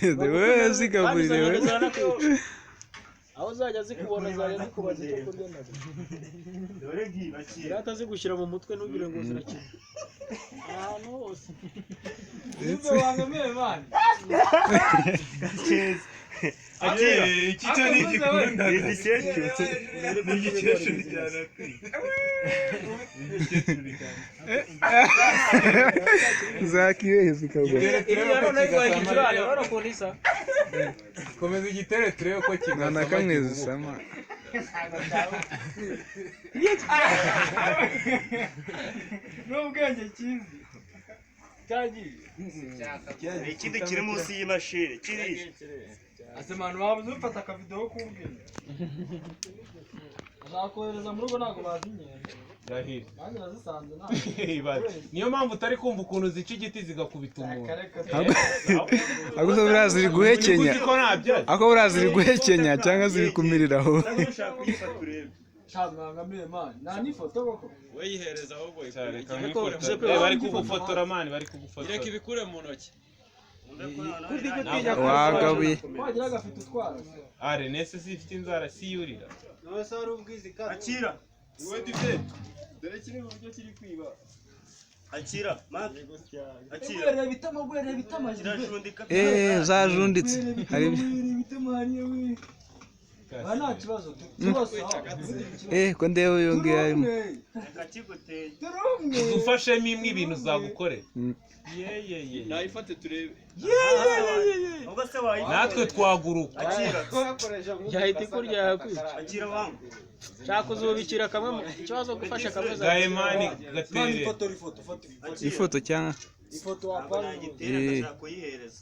Dewe zigaburiwe. Aho uzajya zikubona zajya zikubaza icyo kurya nazo. dore nkibakira Zirata zigushyira mu mutwe ntugire ngo zirakina. Ahantu hose. Ibyo wangemeye mani. akira iki cyo ni igikunda. igikecuru Igikecuru cyane. Zakiwe zikagwa. Iyo none kwakijurane barakunda isa. Komeza igiteretere uko kingana. Nana kamwe zisama. N'ubwenge kizi. Cyagiye. ikindi kiri munsi y'imashini kirisha Asemana wabuze ufata akavideo kumbwira. Azakohereza mu rugo ntago bazinyenda. Rahira. Nanjye nazisanze ntabwo. Niyo mpamvu utari kumva ukuntu zica igiti zigakubita umuntu. Ako buriya ziri guhekenya. Uzi ko ntabyo. Ako buriya ziri guhekenya cyangwa ziri kumiriraho. ushaka kuyifata urebe Cyangwa man. Nani foto bako. we yihereza ahubwo Bari kugufotora mani, bari kugufotora. reka ibikure mu ntoki. Wagabuye. Wagira agafite utwara. Are nese zifite inzara si yurira. Nawe se ari ubwizi kandi. akira Wowe dufite dore kiri mu buryo kiri kwiba. akira maki akira Gwere bitama gwere bitama. kirajundika Zajunditse. Hari bitama hariya we. Nta kibazo cyose. ko ndeba uyu ngiyo arimo. akakiguteye Dufashemo imwe ibintu zagukorera. Nayifate turebe. ubwo se wayifata Natwe twaguruka. akira Yahita ikurya yakwica. akira wangu Shaka uzubikira kamwe ikibazo gufasha kamwe za. Gahemani gatere. Ifoto. Ifoto cyangwa Ifoto ntabwo wapanga. nagitera ndashaka kuyihereza